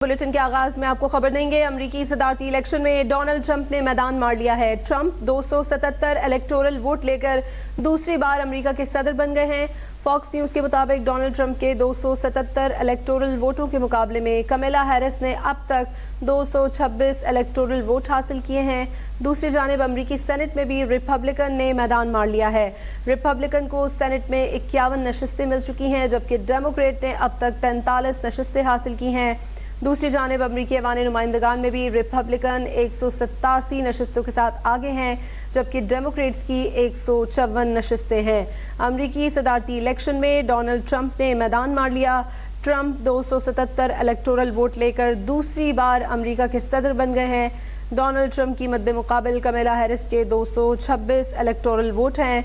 Bulletin के आगाज में आपको खबर देंगे। अमरीकी सदारती इलेक्शन में डोनाल्ड ट्रंप ने मैदान मार लिया है। ट्रंप 277 इलेक्टोरल वोट लेकर दूसरी बार अमेरिका के सदर बन गए हैं। फॉक्स न्यूज के मुताबिक डोनाल्ड ट्रंप के 277 इलेक्टोरल वोटों के मुकाबले में कमला हैरिस ने अब तक 226 इलेक्टोरल वोट हासिल किए हैं। दूसरी जानिब अमरीकी सेनेट में भी रिपब्लिकन ने मैदान मार लिया है। रिपब्लिकन को सेनेट में 51 नशस्तें मिल चुकी हैं, जबकि डेमोक्रेट ने अब तक 43 नशस्तें हासिल की हैं। दूसरी जानिब अमरीकी ऐवान नुमाइंदगान में भी रिपब्लिकन 187 नशस्तों के साथ आगे हैं, जबकि डेमोक्रेट्स की 154 नशस्तें हैं। अमरीकी सदारती इलेक्शन में डोनाल्ड ट्रंप ने मैदान मार लिया। ट्रंप 277 इलेक्टोरल वोट लेकर दूसरी बार अमरीका के सदर बन गए हैं। डोनाल्ड ट्रंप की मद्दे मुकाबिल कमला हैरिस के 226 इलेक्टोरल वोट हैं,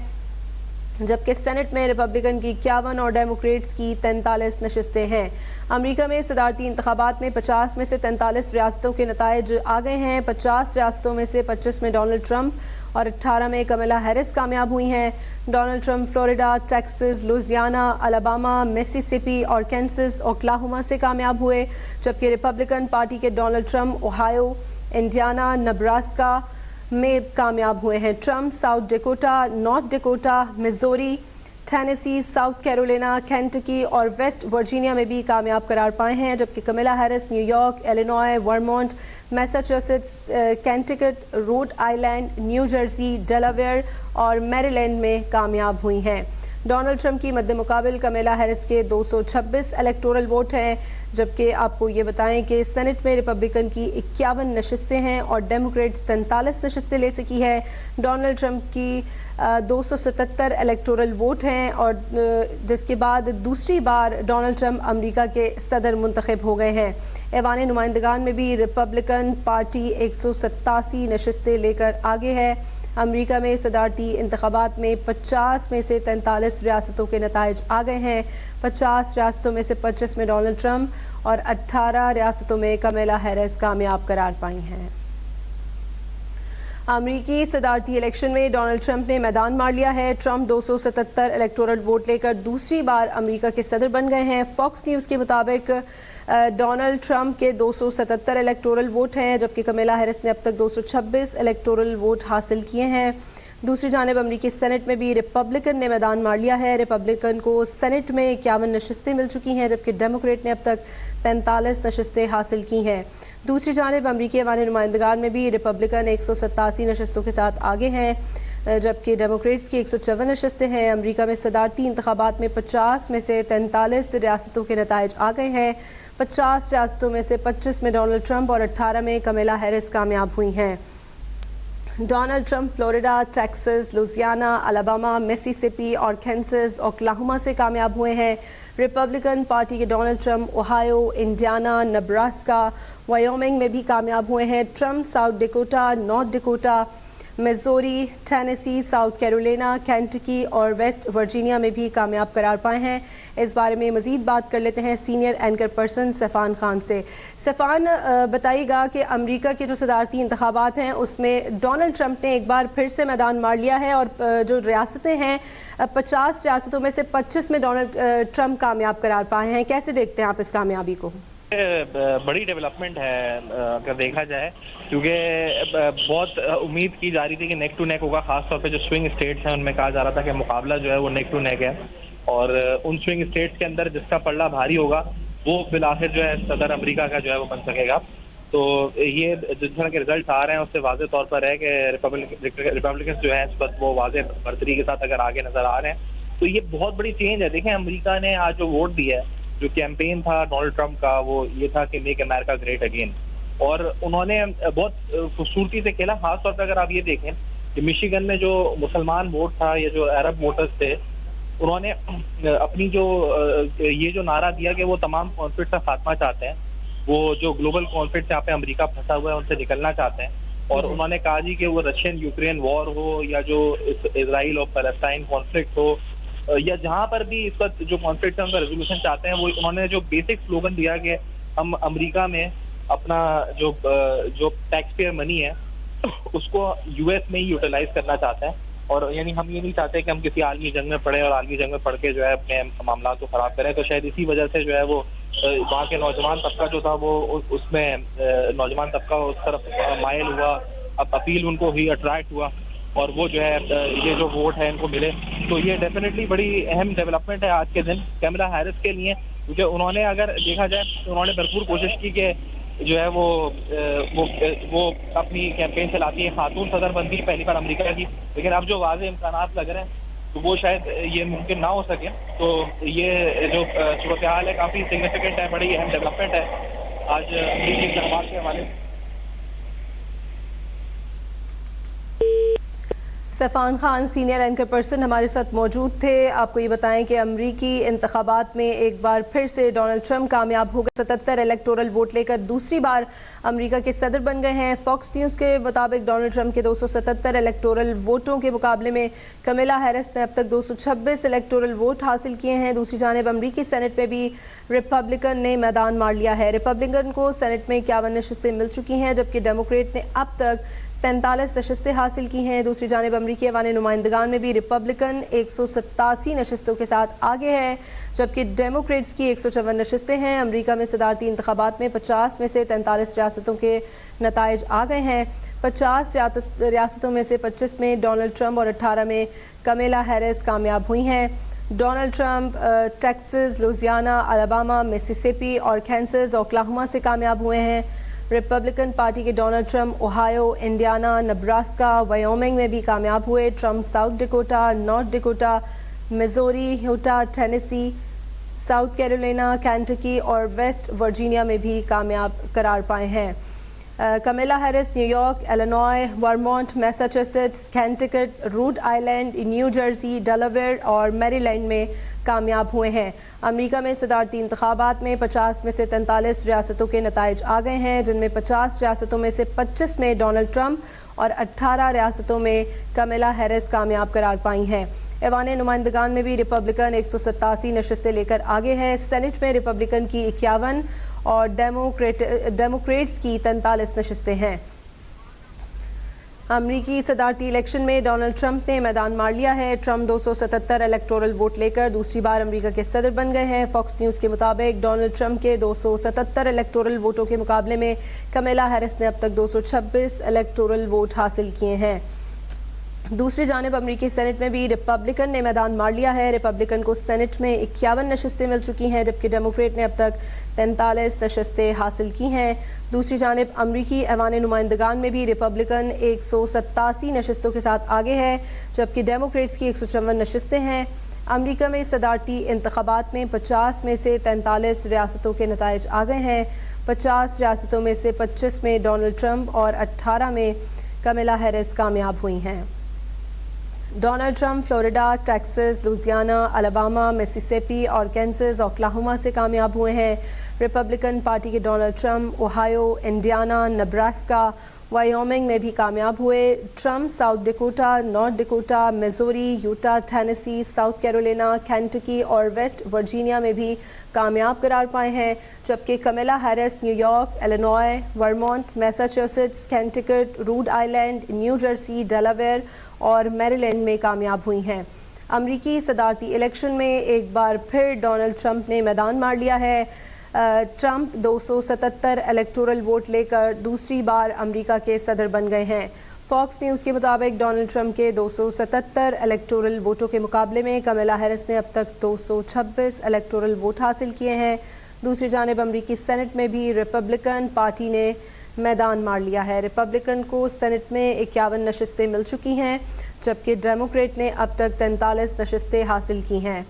जबकि सेनेट में रिपब्लिकन की 51 और डेमोक्रेट्स की 43 नशस्तें हैं। अमेरिका में सदारती इंतखाबात में 50 में से 43 रियासतों के नताइज आ गए हैं। 50 रियासतों में से 25 में डोनाल्ड ट्रंप और 18 में कमला हैरिस कामयाब हुई हैं। Donald Trump Florida, Texas, Louisiana, Alabama, Mississippi और कैंसस, ओक्लाहोमा से कामयाब हुए, जबकि रिपब्लिकन पार्टी के Donald Trump Ohio, Indiana, Nebraska में कामयाब हुए हैं। Trump South Dakota, North Dakota, Missouri, Tennessee, South Carolina, Kentucky और वेस्ट वर्जीनिया में भी कामयाब करार पाए हैं, जबकि Kamala Harris New York, Illinois, Vermont, Massachusetts, Connecticut, Rhode Island, New Jersey, Delaware और मैरीलैंड में कामयाब हुई हैं। डोनाल्ड ट्रंप की मद्दे मुकाबिल कमला हैरिस के 226 इलेक्टोरल वोट हैं, जबकि आपको ये बताएं कि सेनेट में रिपब्लिकन की 51 नशस्तें हैं और डेमोक्रेट्स 43 नशस्तें ले सकी है। डोनाल्ड ट्रंप की 277 इलेक्टोरल वोट हैं और जिसके बाद दूसरी बार डोनाल्ड ट्रंप अमेरिका के सदर मुंतखब हो गए हैं। ऐवान नुमाइंदगान में भी रिपब्लिकन पार्टी 187 नशस्तें लेकर आगे है। अमेरिका में सदारती इंतखाबात में 50 में से 43 रियासतों के नताइज आ गए हैं। 50 रियासतों में से 25 में डोनाल्ड ट्रंप और 18 रियासतों में कमला हैरिस कामयाब करार पाई हैं। अमरीकी सदारती इलेक्शन में डोनाल्ड ट्रंप ने मैदान मार लिया है। ट्रंप 277 इलेक्टोरल वोट लेकर दूसरी बार अमेरिका के सदर बन गए हैं। फॉक्स न्यूज़ के मुताबिक डोनाल्ड ट्रंप के 277 इलेक्टोरल वोट हैं, जबकि कमला हैरिस ने अब तक 226 इलेक्टोरल वोट हासिल किए हैं। दूसरी जानिब अमरीकी सेनेट में भी रिपब्लिकन ने मैदान मार लिया है। रिपब्लिकन को सेनेट में 51 नशस्तें मिल चुकी हैं, जबकि डेमोक्रेट ने अब तक 43 नशस्तें हासिल की हैं। दूसरी जानिब अमरीकी ऐवान नुमाइंदगान में भी रिपब्लिकन 187 नशस्तों के साथ आगे हैं, जबकि डेमोक्रेट्स की 154 नशस्तें हैं। अमेरिका में सदारती इंतखाबात में 50 में से 43 रियासतों के नताइज आ गए हैं। 50 रियासतों में से 25 में डोनाल्ड ट्रंप और 18 में कमला हैरिस कामयाब हुई हैं। Donald Trump Florida, Texas, Louisiana, Alabama, Mississippi और कैंसस, ओक्लाहोमा से कामयाब हुए हैं। रिपब्लिकन पार्टी के Donald Trump Ohio, Indiana, Nebraska, Wyoming में भी कामयाब हुए हैं। Trump South Dakota, North Dakota, Missouri, Tennessee, South Carolina, Kentucky और वेस्ट वर्जीनिया में भी कामयाब करार पाए हैं। इस बारे में मजीद बात कर लेते हैं senior anchor person Safan Khan से। सफ़ान, बताइएगा कि अमेरिका के जो सदारती इंतखाबात हैं उसमें डोनाल्ड ट्रंप ने एक बार फिर से मैदान मार लिया है और जो रियासतें हैं 50 रियासतों में से 25 में डोनाल्ड ट्रंप कामयाब करार पाए हैं। कैसे देखते हैं आप इस कामयाबी को? बड़ी डेवलपमेंट है अगर देखा जाए, क्योंकि बहुत उम्मीद की जा रही थी कि नेक टू नेक होगा। खासतौर पे जो स्विंग स्टेट्स हैं उनमें कहा जा रहा था कि मुकाबला जो है वो नेक टू नेक है और उन स्विंग स्टेट्स के अंदर जिसका पल्ला भारी होगा वो बिलाखिर जो है सदर अमेरिका का जो है वो बन सकेगा। तो ये जिस तरह के रिजल्ट आ रहे हैं उससे वाज़ेह तौर पर है कि रिपब्लिकन जो है इस वक्त वो वाज़ेह बढ़तरी के साथ अगर आगे नजर आ रहे हैं, तो ये बहुत बड़ी चेंज है। देखें, अमेरिका ने आज जो वोट दिया है, जो कैंपेन था डोनाल्ड ट्रंप का, वो ये था कि मेक अमेरिका ग्रेट अगेन, और उन्होंने बहुत खूबसूरती से खेला। खासतौर पर अगर आप ये देखें कि मिशिगन में जो मुसलमान वोट था या जो अरब वोटर्स थे, उन्होंने अपनी जो ये जो नारा दिया कि वो तमाम कॉन्फ्लिक्ट का खात्मा चाहते हैं, वो जो ग्लोबल कॉन्फ्लिक्ट जहाँ पे अमेरिका फंसा हुआ है उनसे निकलना चाहते हैं। और उन्होंने कहा जी कि वो रशियन यूक्रेन वॉर हो या जो इसराइल और फलस्तीन कॉन्फ्लिक्ट हो या जहां पर भी इस वक्त जो कॉन्फ्लिक्ट है उनका रेजोल्यूशन चाहते हैं, वो उन्होंने जो बेसिक स्लोगन दिया कि हम अमेरिका में अपना जो टैक्स पेयर मनी है उसको यूएस में ही यूटिलाइज करना चाहते हैं। और यानी हम ये नहीं चाहते कि हम किसी आलमी जंग में पड़े और आलमी जंग में पड़ के जो है अपने मामला को खराब करें। तो शायद इसी वजह से जो है वो وہاں کے نوجوان طبقہ جو تھا وہ اس میں نوجوان طبقہ اس طرف مائل ہوا، اب اپیل ان کو ہوئی، اٹریکٹ ہوا، اور وہ جو ہے یہ جو ووٹ ہے ان کو ملے. تو یہ ڈیفینیٹلی بڑی اہم ڈیولپمنٹ ہے آج کے دن کیملا ہیرس کے لیے، کیونکہ انہوں نے اگر دیکھا جائے انہوں نے بھرپور کوشش کی کہ جو ہے وہ اپنی کیمپین چلاتی ہیں، خاتون صدر بنتی ہے پہلی بار امریکہ کی، لیکن اب جو واضح امکانات لگ رہے ہیں تو وہ شاید یہ ممکن نہ ہو سکے. تو یہ جو صورتحال ہے کافی سگنیفیکنٹ ہے، بڑی اہم ڈیولپمنٹ ہے آج امریکی انتخابات کے حوالے سے. سیفان خان سینئر اینکر پرسن ہمارے ساتھ موجود تھے. آپ کو یہ بتائیں کہ امریکی انتخابات میں ایک بار پھر سے ڈونلڈ ٹرمپ کامیاب ہو گئے، 77 الیکٹورل ووٹ لے کر دوسری بار امریکہ کے صدر بن گئے ہیں. فاکس نیوز کے مطابق ڈونلڈ ٹرمپ کے 277 الیکٹورل ووٹوں کے مقابلے میں کمیلا ہیرس نے اب تک 226 الیکٹورل ووٹ حاصل کیے ہیں. دوسری جانب امریکی سینٹ میں بھی ریپبلکن نے میدان مار لیا ہے. ریپبلکن کو سینٹ میں 51 نشستیں مل چکی ہیں، جبکہ ڈیموکریٹ نے اب تک 43 نشستیں حاصل کی ہیں. دوسری جانب امریکی ایوان نمائندگان میں بھی ریپبلکن 187 نشستوں کے ساتھ آگے ہے، جبکہ ڈیموکریٹس کی 154 نشستیں ہیں. امریکہ میں صدارتی انتخابات میں 50 میں سے 43 ریاستوں کے نتائج آ گئے ہیں. 50 ریاستوں میں سے 25 میں ڈونلڈ ٹرمپ اور 18 میں کمیلا ہیرس کامیاب ہوئی ہیں. Donald Trump Texas, Louisiana, Alabama, Mississippi اور کینسس، اوکلاہوما سے کامیاب ہوئے ہیں. ریپبلکن پارٹی کے Donald Trump Ohio, Indiana, Nebraska, Wyoming میں بھی کامیاب ہوئے. Trump South Dakota, North Dakota, Missouri, Utah, Tennessee, South Carolina, Kentucky اور ویسٹ ورجینیا میں بھی کامیاب قرار پائے ہیں. Kamala Harris New York, Illinois, Vermont, Massachusetts, Connecticut, Rhode Island, New Jersey, Delaware اور میری لینڈ میں کامیاب ہوئے ہیں. امریکہ میں صدارتی انتخابات میں 50 میں سے 43 ریاستوں کے نتائج آ گئے ہیں، جن میں 50 ریاستوں میں سے 25 میں ڈونلڈ ٹرمپ اور 18 ریاستوں میں کمیلا ہیرس کامیاب قرار پائی ہیں. ایوان نمائندگان میں بھی ریپبلکن 187 نشستیں لے کر آگے ہے. سینٹ میں ریپبلکن کی 51 اور ڈیموکریٹس کی 43 نشستیں ہیں. امریکی صدارتی الیکشن میں ڈونلڈ ٹرمپ نے میدان مار لیا ہے. ٹرمپ 277 الیکٹورل ووٹ لے کر دوسری بار امریکہ کے صدر بن گئے ہیں. فاکس نیوز کے مطابق ڈونلڈ ٹرمپ کے 277 الیکٹورل ووٹوں کے مقابلے میں کمیلا ہیرس نے اب تک 226 الیکٹورل ووٹ حاصل کیے ہیں. دوسری جانب امریکی سینٹ میں بھی ریپبلکن نے میدان مار لیا ہے. ریپبلکن کو سینٹ میں 51 نشستیں مل چکی ہیں، جبکہ ڈیموکریٹ نے اب تک 43 نشستیں حاصل کی ہیں. دوسری جانب امریکی ایوان نمائندگان میں بھی ریپبلکن 187 نشستوں کے ساتھ آگے ہے، جبکہ ڈیموکریٹس کی 154 نشستیں ہیں. امریکہ میں صدارتی انتخابات میں 50 میں سے 43 ریاستوں کے نتائج آ گئے ہیں. 50 ریاستوں میں سے 25 میں ڈونلڈ ٹرمپ اور 18 میں کمیلا ہیرس کامیاب ہوئی ہیں. Donald Trump Florida, Texas, Louisiana, Alabama, Mississippi اور کینسس، اوکلاہوما سے کامیاب ہوئے ہیں. ریپبلکن پارٹی کے Donald Trump Ohio, Indiana, Nebraska, Wyoming میں بھی کامیاب ہوئے. Trump South Dakota, North Dakota, Missouri, Utah, Tennessee, South Carolina, Kentucky اور ویسٹ ورجینیا میں بھی کامیاب قرار پائے ہیں، جبکہ Kamala Harris New York, Illinois, Vermont, Massachusetts, Connecticut, Rhode Island, New Jersey, Delaware اور میری لینڈ میں کامیاب ہوئی ہیں. امریکی صدارتی الیکشن میں ایک بار پھر ڈونلڈ ٹرمپ نے میدان مار لیا ہے. ٹرمپ 277 الیکٹورل ووٹ لے کر دوسری بار امریکہ کے صدر بن گئے ہیں. فاکس نیوز کے مطابق ڈونلڈ ٹرمپ کے 277 الیکٹورل ووٹوں کے مقابلے میں کمیلا ہیرس نے اب تک 226 الیکٹورل ووٹ حاصل کیے ہیں. دوسری جانب امریکی سینٹ میں بھی ریپبلکن پارٹی نے میدان مار لیا ہے. ریپبلکن کو سینٹ میں 51 نشستیں مل چکی ہیں، جبکہ ڈیموکریٹ نے اب تک 43 نشستیں حاصل کی ہیں.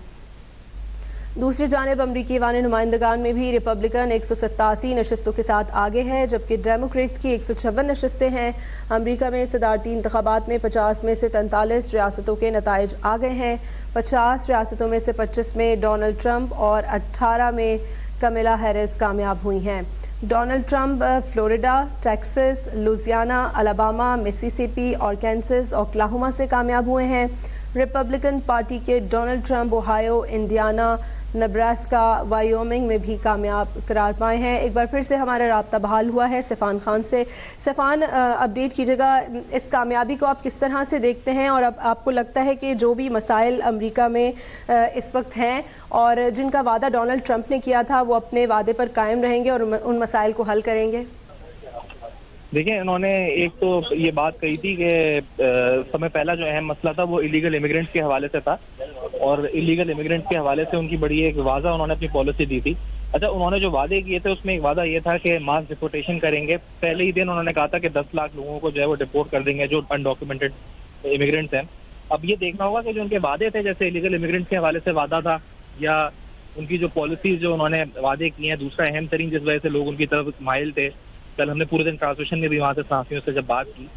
دوسری جانب امریکی ایوان نمائندگان میں بھی ریپبلکن 187 نشستوں کے ساتھ آگے ہے، جبکہ ڈیموکریٹس کی 156 نشستیں ہیں. امریکہ میں صدارتی انتخابات میں 50 میں سے 43 ریاستوں کے نتائج آ گئے ہیں. 50 ریاستوں میں سے 25 میں ڈونلڈ ٹرمپ اور 18 میں کمیلا ہیرس کامیاب ہوئی ہیں. Donald Trump Florida, Texas, Louisiana, Alabama, Mississippi اور کینسس، اوکلاہوما سے کامیاب ہوئے ہیں. रिपब्लिकन पार्टी के Donald Trump Ohio, Indiana, Nebraska, Wyoming में भी कामयाब करार पाए हैं। एक बार फिर से हमारा राब्ता बहाल हुआ है सफ़ान खान से। सफ़ान, अपडेट कीजिएगा, इस कामयाबी को आप किस तरह से देखते हैं और अब आपको लगता है कि जो भी मसाइल अमेरिका में इस वक्त हैं और जिनका वादा डोनाल्ड ट्रंप ने किया था वो अपने वादे पर कायम रहेंगे और उन मसाइल को हल करेंगे? देखिए, इन्होंने एक तो ये बात कही थी कि समय पहला जो अहम मसला था वो इलीगल इमिग्रेंट्स के हवाले से था, और इलीगल इमिग्रेंट्स के हवाले से उनकी बड़ी एक वाज़ा उन्होंने अपनी पॉलिसी दी थी। अच्छा, उन्होंने जो वादे किए थे उसमें एक वादा ये था कि मास डिपोर्टेशन करेंगे। पहले ही दिन उन्होंने कहा था कि 10 लाख लोगों को जो है वो डिपोर्ट कर देंगे जो अनडॉक्यूमेंटेड इमिग्रेंट्स हैं। अब ये देखना होगा कि जो उनके वादे थे, जैसे इलीगल इमिग्रेंट्स के हवाले से वादा था, या उनकी जो पॉलिसीज जो उन्होंने वादे किए हैं, दूसरा अहम तरीन जिस वजह से लोग उनकी तरफ माइल थे, कल हमने पूरे दिन ट्रांसमिशन में भी वहाँ से सहाफ़ियों से जब बात की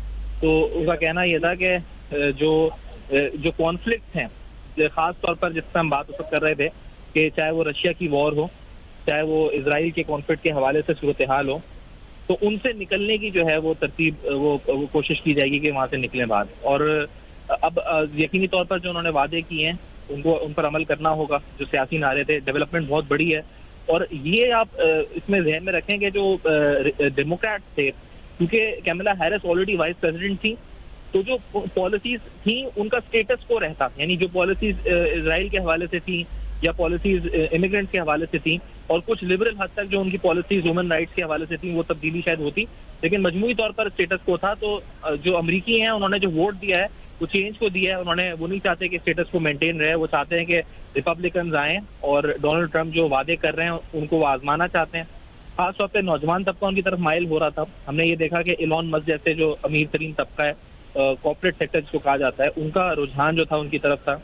तो उनका कहना यह था कि जो कॉन्फ्लिक्ट हैं, खास तौर पर जिस पर हम बात उस वक्त कर रहे थे कि चाहे वो रशिया की वॉर हो, चाहे वो इसराइल के कॉन्फ्लिक्ट के हवाले से सूरत हाल हो, तो उनसे निकलने की जो है वो तरतीब वो कोशिश की जाएगी कि वहाँ से निकले बाद। और अब यकीनी तौर पर जो उन्होंने वादे किए हैं उनको उन पर अमल करना होगा। जो सियासी नारे थे, डेवलपमेंट बहुत बड़ी है, और ये आप इसमें ध्यान में रखें कि जो डेमोक्रेट थे, क्योंकि Kamala Harris already vice president थी, तो जो पॉलिसीज थी उनका स्टेटस को रहता, यानी जो पॉलिसीज इजराइल के हवाले से थी या पॉलिसीज इमिग्रेंट्स के हवाले से थी, और कुछ लिबरल हद तक जो उनकी पॉलिसीज ह्यूमन राइट्स के हवाले से थी, वो तब्दीली शायद होती, लेकिन मजमूई तौर पर स्टेटस को था। तो जो अमरीकी हैं उन्होंने जो वोट दिया है वो चेंज को दिया है। उन्होंने वो नहीं चाहते कि स्टेटस को मेंटेन रहे, वो चाहते हैं कि रिपब्लिकन आएँ और डोनाल्ड ट्रंप जो वादे कर रहे हैं उनको वो आजमाना चाहते हैं। खास तौर पर नौजवान तबका उनकी तरफ माइल हो रहा था। हमने ये देखा कि इलॉन मस्क जैसे जो अमीर तरीन तबका है, कॉर्पोरेट सेक्टर जिसको कहा जाता है, उनका रुझान जो था उनकी तरफ था।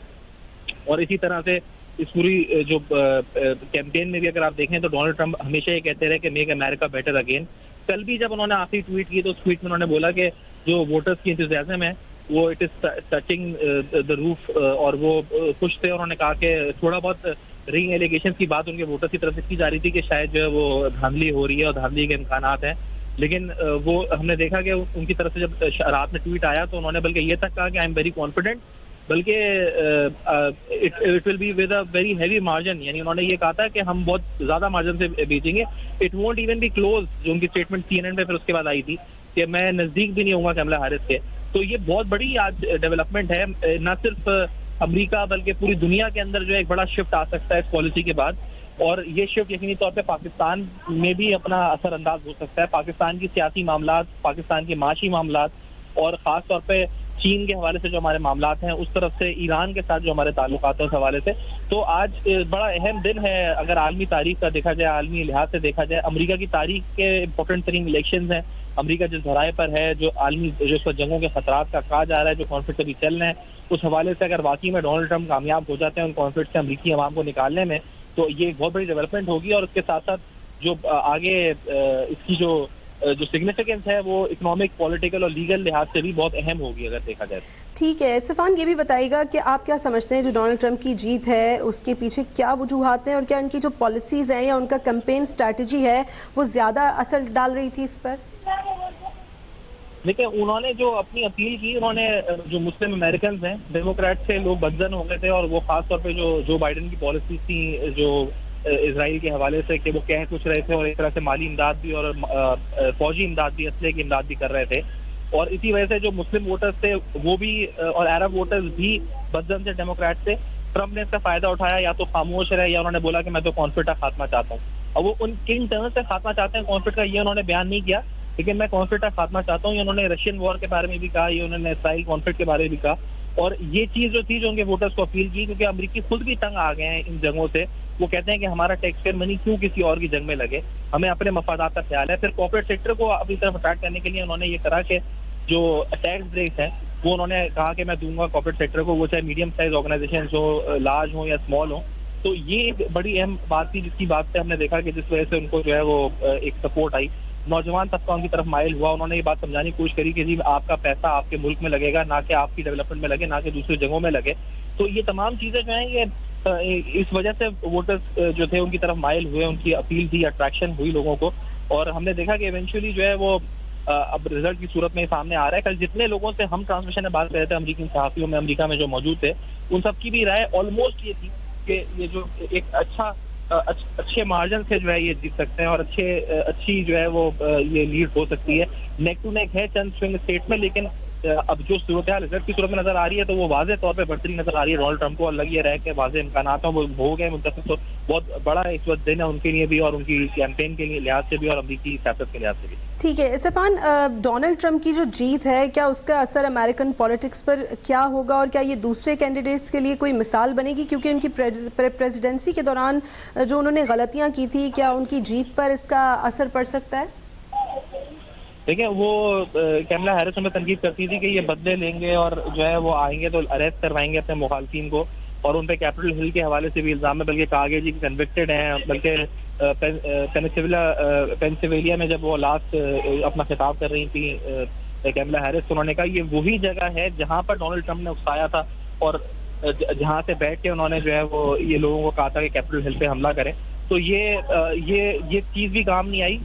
और इसी तरह से इस पूरी जो कैंपेन में भी अगर आप देखें तो डोनाल्ड ट्रंप हमेशा ये कहते रहे कि मेक अमेरिका बेटर अगेन। कल भी जब उन्होंने आखिरी ट्वीट की तो उस ट्वीट में उन्होंने बोला कि जो वोटर्स की इंतजाम है वो it is touching the roof, और वो खुश थे। उन्होंने कहा कि थोड़ा बहुत रिंग एलिगेशन की बात उनके वोटर्स की तरफ से की जा रही थी कि शायद जो है वो धांधली हो रही है और धांधली के इम्कानात हैं, लेकिन वो हमने देखा कि उनकी तरफ से जब रात में ट्वीट आया तो उन्होंने बल्कि ये तक कहा कि आई एम वेरी कॉन्फिडेंट, बल्कि it will be with a very heavy margin, यानी उन्होंने ये कहा था कि हम बहुत ज्यादा मार्जिन से बेचेंगे, it won't even be close. जो उनकी स्टेटमेंट CNN पे फिर उसके बाद आई थी कि मैं नजदीक भी नहीं होऊंगा कैमला हैरिस के। तो ये बहुत बड़ी आज डेवलपमेंट है, न सिर्फ अमेरिका बल्कि पूरी दुनिया के अंदर जो है एक बड़ा शिफ्ट आ सकता है इस पॉलिसी के बाद, और ये शिफ्ट यकीनी तौर पे पाकिस्तान में भी अपना असरअंदाज हो सकता है। पाकिस्तान की सियासी मामलात, पाकिस्तान के माशी मामलात, और ख़ास तौर पे चीन के हवाले से जो हमारे मामलात हैं, उस तरफ से ईरान के साथ जो हमारे ताल्लुकात हैं उस हवाले से। तो आज बड़ा अहम दिन है अगर आलमी तारीख का देखा जाए, आलमी लिहाज से देखा जाए। अमेरिका की तारीख के इंपॉर्टेंट तरीन इलेक्शन हैं। अमेरिका जिस धराए पर है, जो आलमी जो इस जंगों के खतरात का कहा जा रहा है, जो कॉन्फ्लिक्ट अभी चल रहे हैं, उस हवाले से अगर वाकई में डोनाल्ड ट्रंप कामयाब हो जाते हैं उन कॉन्फ्लिक्ट से अमरीकी अवाम को निकालने में, तो ये एक बहुत बड़ी डेवलपमेंट होगी। और उसके साथ साथ जो आगे इसकी जो सिग्निफिकेंस है वो इकोनॉमिक, पॉलिटिकल और लीगल लिहाज से भी बहुत अहम होगी अगर देखा जाए। ठीक है सफ़ान, ये भी बताइएगा कि आप क्या समझते हैं जो डोनाल्ड ट्रंप की जीत है उसके पीछे क्या वजूहात हैं, और क्या इनकी जो पॉलिसीज़ हैं या उनका कैंपेन स्ट्रैटेजी है वो ज़्यादा असर डाल रही थी इस पर? देखिए, उन्होंने जो अपनी अपील की, उन्होंने जो मुस्लिम अमेरिकन हैं, डेमोक्रेट से लोग बदजन हो गए थे, और वो खास तौर पे जो बाइडेन की पॉलिसी थी जो इसराइल के हवाले से कि वो कह कुछ रहे थे और एक तरह से माली इमदाद भी और फौजी इमदाद भी, असले की इमदाद भी कर रहे थे, और इसी वजह से जो मुस्लिम वोटर्स थे वो भी और अरब वोटर्स भी बदजन थे डेमोक्रेट से। ट्रंप ने इसका फायदा उठाया, या तो खामोश रहे या उन्होंने बोला कि मैं तो कॉन्फ्लिक्ट का खात्मा चाहता हूँ। और वो उन किन टर्म्स से खात्मा चाहते हैं कॉन्फ्लिक्ट का, ये उन्होंने बयान नहीं किया, लेकिन मैं कॉन्फ्लिक्ट का खात्मा चाहता हूँ। ये उन्होंने रशियन वॉर के बारे में भी कहा, ये उन्होंने इसराइल कॉन्फ्लिक्ट के बारे में भी कहा, और ये चीज जो थी जो उनके वोटर्स को अपील की, क्योंकि अमेरिकी खुद भी तंग आ गए हैं इन जंगों से। वो कहते हैं कि हमारा टैक्स पेयर मनी क्यों किसी और की जंग में लगे, हमें अपने मफादात का ख्याल है। फिर कॉर्पोरेट सेक्टर को अपनी तरफ अट्रैक्ट करने के लिए उन्होंने ये करा कि जो टैक्स ब्रेक्स हैं वो उन्होंने कहा कि मैं दूंगा कॉर्पोरेट सेक्टर को, वो चाहे मीडियम साइज ऑर्गेनाइजेशन हो, लार्ज हो या स्मॉल हो। तो ये एक बड़ी अहम बात थी जिसकी बात से हमने देखा कि जिस वजह से उनको जो है वो एक सपोर्ट आई। नौजवान तबका उनकी तरफ माइल हुआ, उन्होंने ये बात समझाने की कोशिश करी कि जी आपका पैसा आपके मुल्क में लगेगा, ना कि आपकी डेवलपमेंट में लगे, ना कि दूसरी जगहों में लगे। तो ये तमाम चीजें जो हैं ये इस वजह से वोटर्स जो थे उनकी तरफ माइल हुए, उनकी अपील थी, अट्रैक्शन हुई लोगों को, और हमने देखा कि इवेंचुअली जो है वो اب رزلٹ کی صورت میں سامنے آ رہا ہے. کل جتنے لوگوں سے ہم ٹرانسمیشن میں بات کر رہے تھے امریکی صحافیوں میں امریکہ میں جو موجود تھے, ان سب کی بھی رائے آلموسٹ یہ تھی کہ یہ جو ایک اچھے مارجن سے جو ہے یہ جیت سکتے ہیں اور اچھی جو ہے وہ یہ لیڈ ہو سکتی ہے. نیک ٹو نیک ہے چند سوئنگ اسٹیٹ میں, لیکن اب جو صورتحال رزلٹ کی صورت میں نظر آ رہی ہے تو وہ واضح طور پہ بڑھتی نظر آ رہی ہے. ڈونلڈ ٹرمپ کو لگ یہ رہا ہے کہ واضح امکانات ہیں وہ ہو گئے منتخب, تو بہت بڑا اس وقت دن ہے ان کے لیے بھی اور ان کی کیمپین کے لحاظ سے بھی اور امریکی سیاست کے لحاظ سے بھی. ٹھیک ہے سفان, ڈونلڈ ٹرمپ کی جو جیت ہے کیا اس کا اثر امریکن پالیٹکس پر کیا ہوگا, اور کیا یہ دوسرے کینڈیڈیٹس کے لیے کوئی مثال بنے گی, کیونکہ ان کی پریزیڈنسی کے دوران جو انہوں نے غلطیاں کی تھی, کیا ان کی جیت پر اس کا اثر پڑ سکتا ہے؟ دیکھیں وہ کیملا ہیرس میں تنقید کرتی تھی کہ یہ بدلے لیں گے اور جو ہے وہ آئیں گے تو اریسٹ کروائیں گے اپنے مخالفین کو, اور ان پہ کیپٹل ہل کے حوالے سے بھی الزام ہے, بلکہ کہا گیا جی کہ کنوکٹڈ ہیں. بلکہ پینسلوینیا میں جب وہ لاسٹ اپنا خطاب کر رہی تھی کیملا ہیرس, انہوں نے کہا یہ وہی جگہ ہے جہاں پر ڈونلڈ ٹرمپ نے اکسایا تھا اور جہاں سے بیٹھ کے انہوں نے جو ہے وہ یہ لوگوں کو کہا تھا کہ کیپٹل ہل پہ حملہ کریں. تو یہ چیز بھی کام نہیں آئی.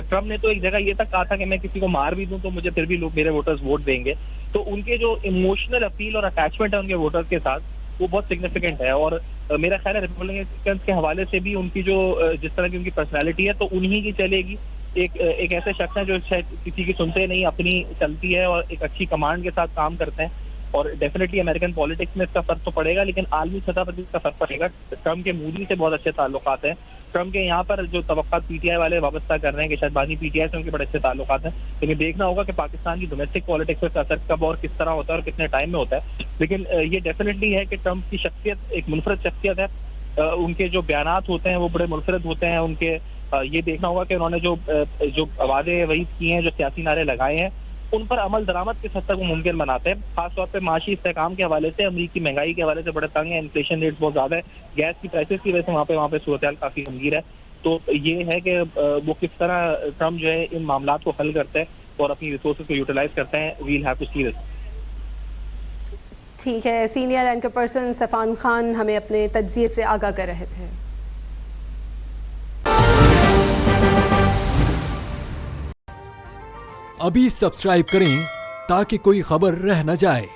ٹرمپ نے تو ایک جگہ یہ تک کہا تھا کہ میں کسی کو مار بھی دوں تو مجھے پھر بھی لوگ میرے ووٹرز ووٹ دیں گے. تو ان کے جو ایموشنل اپیل اور اٹیچمنٹ ہے ان کے ووٹرز کے ساتھ وہ بہت سگنیفیکنٹ ہے, اور میرا خیال ہے ریپبلکنز کے حوالے سے بھی ان کی جو جس طرح کی ان کی پرسنالٹی ہے تو انہی کی چلے گی. ایک ایسے شخص ہیں جو شاید کسی کی سنتے نہیں, اپنی چلتی ہے اور ایک اچھی کمانڈ کے ساتھ کام کرتے ہیں, اور ڈیفینیٹلی امریکن پالیٹکس میں اس کا فرق تو پڑے گا, لیکن عالمی سطح پر بھی اس کا فرق پڑے گا. ٹرمپ کے مودی سے بہت اچھے تعلقات ہیں. ٹرمپ کے یہاں پر جو توقعات پی ٹی آئی والے وابستہ کر رہے ہیں کہ شاید بانی پی ٹی آئی سے ان کے بڑے اچھے تعلقات ہیں, لیکن دیکھنا ہوگا کہ پاکستان کی ڈومیسٹک پالیٹکس پر اثر کب اور کس طرح ہوتا ہے اور کتنے ٹائم میں ہوتا ہے. لیکن یہ ڈیفینیٹلی ہے کہ ٹرمپ کی شخصیت ایک منفرد شخصیت ہے. ان کے جو بیانات ہوتے ہیں وہ بڑے منفرد ہوتے ہیں. ان کے یہ دیکھنا ہوگا کہ انہوں نے جو وعدے وعید کیے ہیں, جو سیاسی نعرے لگائے ہیں, ان پر عمل درآمد کس حد تک وہ ممکن بناتے ہیں. خاص طور پہ معاشی استحکام کے حوالے سے, امریکی مہنگائی کے حوالے سے بڑے تنگ ہیں, انفلیشن ریٹ بہت زیادہ ہے, گیس کی پرائسز کی وجہ سے وہاں پہ صورتحال کافی گمبھیر ہے. تو یہ ہے کہ وہ کس طرح ٹرمپ جو ہے ان معاملات کو حل کرتے ہیں اور اپنی ریسورسز کو یوٹیلائز کرتے ہیں. ویل ہیو ٹو سی دس. ٹھیک ہے, سینئر اینکر پرسن سفان خان ہمیں اپنے تجزیے سے آگاہ کر رہے تھے. ابھی سبسکرائب کریں تاکہ کوئی خبر رہ نہ جائے.